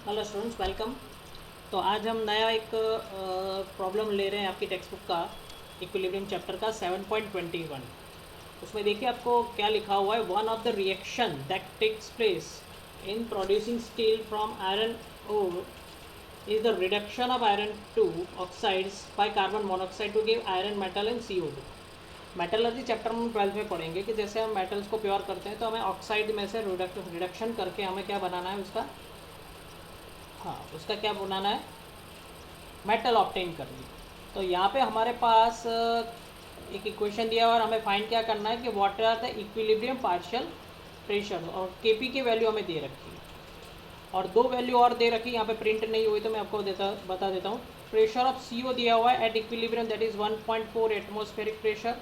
Hello students, welcome. तो आज हम नया एक प्रॉब्लम ले रहे हैं आपकी टेक्स्ट बुक का, इक्विलिब्रियम चैप्टर का 7.21। उसमें देखिए आपको क्या लिखा हुआ है। One of the reaction that takes place in producing steel from iron ore is the reduction of iron two oxides by carbon monoxide to give iron metal and CO2। Metallurgy chapter में 12th में पढ़ेंगे कि जैसे हम metals को pure करते हैं तो हमें ऑक्साइड में से रिडक्शन करके हमें क्या बनाना है उसका, हाँ उसका क्या बनाना है, मेटल ऑब्टेन करनी। तो यहाँ पे हमारे पास एक इक्वेशन दिया हुआ और हमें फाइंड क्या करना है कि what are the equilibrium partial pressure, और Kp की वैल्यू हमें दे रखी है और दो वैल्यू और दे रखी है, यहाँ पे प्रिंट नहीं हुई तो मैं आपको बता देता हूँ। प्रेशर ऑफ CO दिया हुआ है at equilibrium, that is 1.4 atmospheric pressure,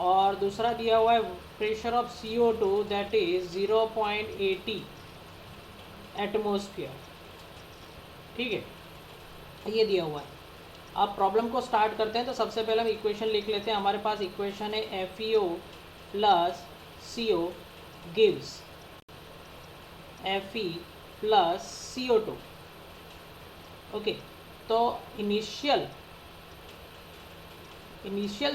और दूसरा दिया हुआ है pressure of CO2 that is 0.80 atmosphere. ठीक है, ये दिया हुआ है। अब प्रॉब्लम को स्टार्ट करते हैं। तो सबसे पहले हम इक्वेशन लिख लेते हैं। हमारे पास इक्वेशन है FeO plus CO gives Fe plus CO2। Okay, तो इनिशियल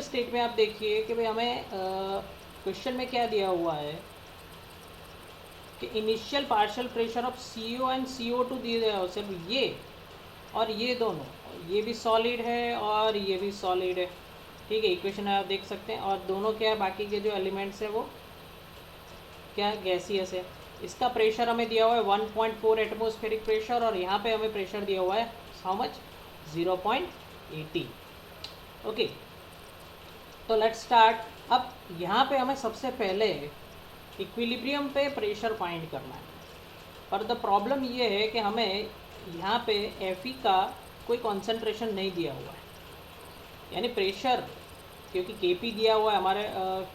स्टेट में आप देखिए कि भाई हमें क्वेश्चन में क्या दिया हुआ है कि initial partial pressure of CO and CO2 दिए हैं, सिर्फ ये और ये दोनों, ये भी सॉलिड है और ये भी सॉलिड है। ठीक है, इक्वेशन आप देख सकते हैं। और दोनों क्या है, बाकी के जो एलिमेंट्स है वो क्या गैसियस है। इसका प्रेशर हमें दिया हुआ है 1.4 एटमॉस्फेरिक प्रेशर, और यहाँ पे हमें प्रेशर दिया हुआ है हाउ मच, 0.80। ओके, तो लेट्स स्टार्ट। अब यहाँ पे हमें सबसे पहले इक्विलिब्रियम पे प्रेशर फाइंड करना है, पर द प्रॉब्लम ये है कि हमें यहाँ पे Fe का कोई कॉन्सेंट्रेशन नहीं दिया हुआ है, यानी प्रेशर, क्योंकि Kp दिया हुआ है हमारे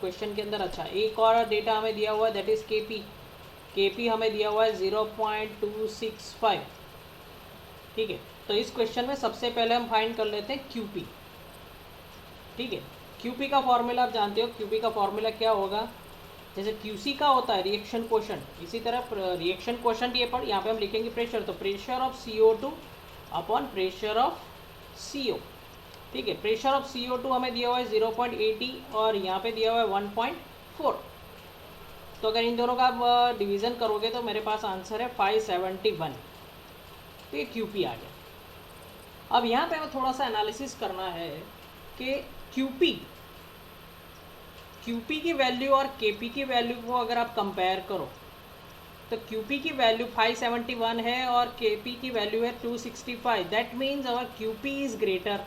क्वेश्चन के अंदर। अच्छा, एक और डेटा हमें दिया हुआ है दैट इज़ Kp हमें दिया हुआ है 0.265। ठीक है, तो इस क्वेश्चन में सबसे पहले हम फाइंड कर लेते हैं Qp। ठीक है, Qp का फॉर्मूला आप जानते हो। Qp का फॉर्मूला क्या होगा, जैसे Qc का होता है रिएक्शन क्वोशंट, इसी तरह रिएक्शन क्वोशंट ये पर यहाँ पे हम लिखेंगे प्रेशर, तो pressure of CO2 upon pressure of CO। ठीक है, प्रेशर ऑफ CO2 हमें दिया हुआ है 0.80 और यहाँ पे दिया हुआ है 1.4। तो अगर इन दोनों का आप डिवीज़न करोगे तो मेरे पास आंसर है 571। तो ये Qp आ गया। अब यहाँ पे हमें थोड़ा सा एनालिसिस करना है कि Qp की वैल्यू और Kp की वैल्यू को अगर आप कंपेयर करो तो Qp की वैल्यू 571 है और Kp की वैल्यू है 265। That means our Qp is greater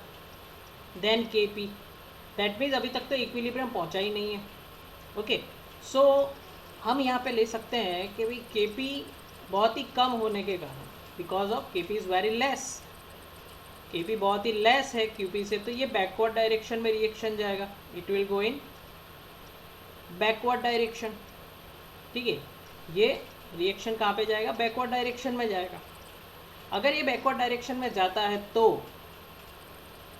than Kp। That means अभी तक तो इक्विलिब्रियम पहुंचा ही नहीं है। ओके, सो हम यहाँ पे ले सकते हैं कि भाई Kp बहुत ही कम होने के कारण, because of Kp is very less, Kp बहुत ही लेस है Qp से, तो ये बैकवर्ड डायरेक्शन में रिएक्शन जाएगा, it will go in backward direction. ठीक है, ये रिएक्शन कहाँ पे जाएगा, बैकवर्ड डायरेक्शन में जाएगा। अगर ये बैकवर्ड डायरेक्शन में जाता है तो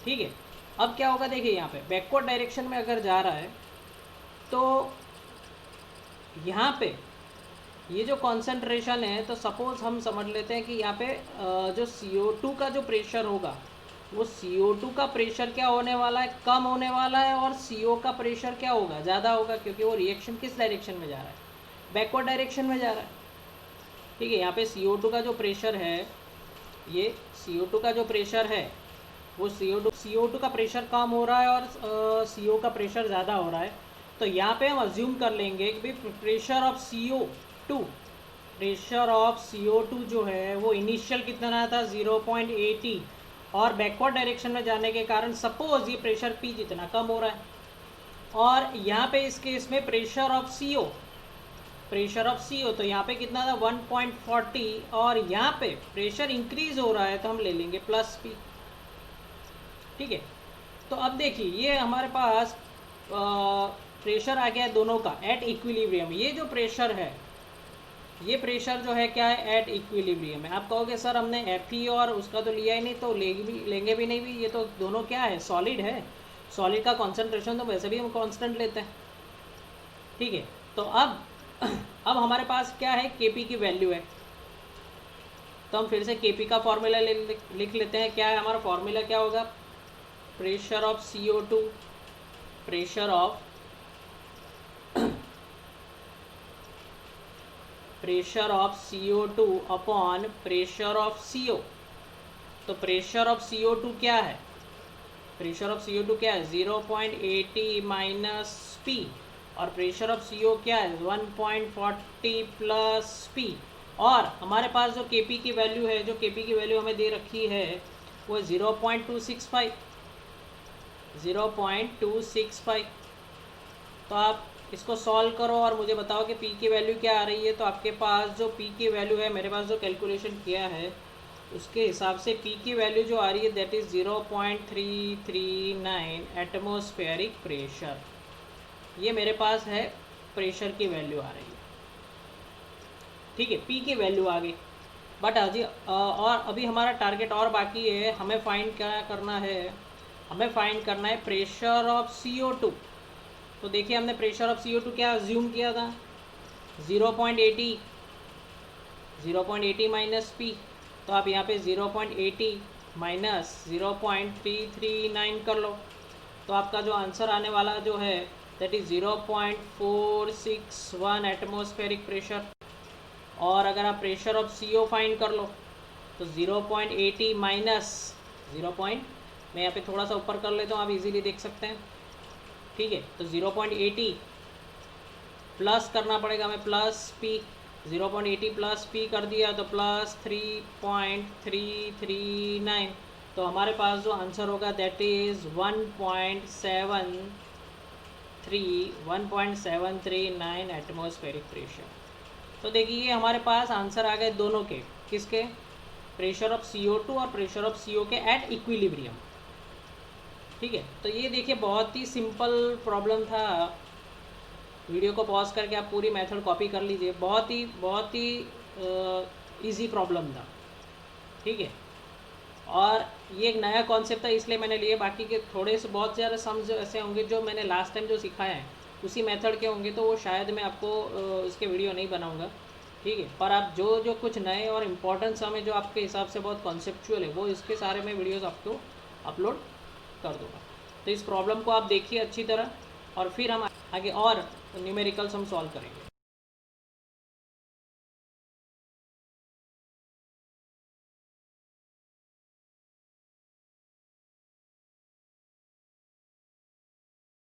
ठीक है, अब क्या होगा देखिए, यहाँ पे बैकवर्ड डायरेक्शन में अगर जा रहा है तो यहाँ पे ये जो कॉन्सेंट्रेशन है, तो सपोज हम समझ लेते हैं कि यहाँ पे जो CO2 का जो प्रेशर होगा वो CO2 का प्रेशर क्या होने वाला है, कम होने वाला है, और CO का प्रेशर क्या होगा, ज़्यादा होगा, क्योंकि वो रिएक्शन किस डायरेक्शन में जा रहा है, बैकवर्ड डायरेक्शन में जा रहा है। ठीक है, यहाँ पे CO2 का जो प्रेशर है, ये CO2 का जो प्रेशर है वो CO2 का प्रेशर कम हो रहा है और CO का प्रेशर ज़्यादा हो रहा है। तो यहाँ पे हम अज्यूम कर लेंगे कि भाई प्रेशर ऑफ CO2 जो है वो इनिशियल कितना था, 0.80, और बैकवर्ड डायरेक्शन में जाने के कारण सपोज ये प्रेशर P जितना कम हो रहा है। और यहाँ पे इस केस में प्रेशर ऑफ CO, तो यहाँ पे कितना था 1.40, और यहाँ पे प्रेशर इंक्रीज हो रहा है तो हम ले लेंगे प्लस P। ठीक है, तो अब देखिए ये हमारे पास प्रेशर आ गया दोनों का एट इक्विलिब्रियम। ये जो प्रेशर है, ये प्रेशर जो है क्या है, एट इक्विलिब्रियम है। आप कहोगे सर हमने Fe और उसका तो लिया ही नहीं, तो लेंगे भी नहीं भी, ये तो दोनों क्या है, सॉलिड है। सॉलिड का कॉन्सेंट्रेशन तो वैसे भी हम कांस्टेंट लेते हैं। ठीक है, तो अब हमारे पास क्या है, Kp की वैल्यू है। तो हम फिर से केपी का फॉर्मूला लिख लेते हैं। क्या है हमारा फॉर्मूला, क्या होगा, pressure of CO2, pressure of CO2 upon pressure of CO। तो प्रेशर ऑफ CO2 क्या है, प्रेशर ऑफ CO2 क्या है 0.80 माइनस P, और प्रेशर ऑफ CO क्या है 1.40 प्लस P। और हमारे पास जो Kp की वैल्यू है, जो Kp की वैल्यू हमें दे रखी है वो 0.265। तो आप इसको सॉल्व करो और मुझे बताओ कि P की वैल्यू क्या आ रही है। तो आपके पास जो P की वैल्यू है, मेरे पास जो कैलकुलेशन किया है उसके हिसाब से P की वैल्यू जो आ रही है दैट इज़ 0.339 एटमॉस्फेरिक प्रेशर। ये मेरे पास है प्रेशर की वैल्यू आ रही है, ठीक है, P की वैल्यू आ गई। बट अजी और अभी हमारा टारगेट और बाकी है, हमें फाइंड क्या करना है, हमें फाइंड करना है प्रेशर ऑफ CO2। तो देखिए हमने प्रेशर ऑफ CO2 क्या अज्यूम किया था 0.80 माइनस P। तो आप यहाँ पे 0.80 माइनस 0.339 कर लो, तो आपका जो आंसर आने वाला जो है दैट इज़ 0.461 एटमॉस्फेरिक प्रेशर। और अगर आप प्रेशर ऑफ CO फाइंड कर लो तो 0.80 माइनस 0. मैं यहाँ पे थोड़ा सा ऊपर कर लेता हूँ, आप इजीली देख सकते हैं, ठीक है। तो 0.80 प्लस करना पड़ेगा हमें प्लस P, 0.80 प्लस P कर दिया तो प्लस 3.339। तो हमारे पास जो आंसर होगा दैट इज़ 1.739 एटमॉस्फेरिक प्रेशर। तो देखिए हमारे पास आंसर आ गए दोनों के, किसके, प्रेशर ऑफ CO2 और प्रेशर ऑफ CO के एट इक्विलिब्रियम, ठीक है। तो ये देखिए बहुत ही सिंपल प्रॉब्लम था। वीडियो को पॉज करके आप पूरी मेथड कॉपी कर लीजिए, बहुत ही इजी प्रॉब्लम था, ठीक है। और ये एक नया कॉन्सेप्ट था इसलिए मैंने लिए, बाकी के थोड़े से बहुत ज़्यादा सम्स ऐसे होंगे जो मैंने लास्ट टाइम जो सिखाया है उसी मेथड के होंगे, तो वो शायद मैं आपको इसके वीडियो नहीं बनाऊंगा, ठीक है। पर आप जो कुछ नए और इम्पोर्टेंट सम है जो आपके हिसाब से बहुत कॉन्सेप्चुअल है, वो इसके सारे मैं वीडियोज़ आपको अपलोड कर दूँगा। तो इस प्रॉब्लम को आप देखिए अच्छी तरह और फिर हम आगे और न्यूमेरिकल्स हम सॉल्व करेंगे।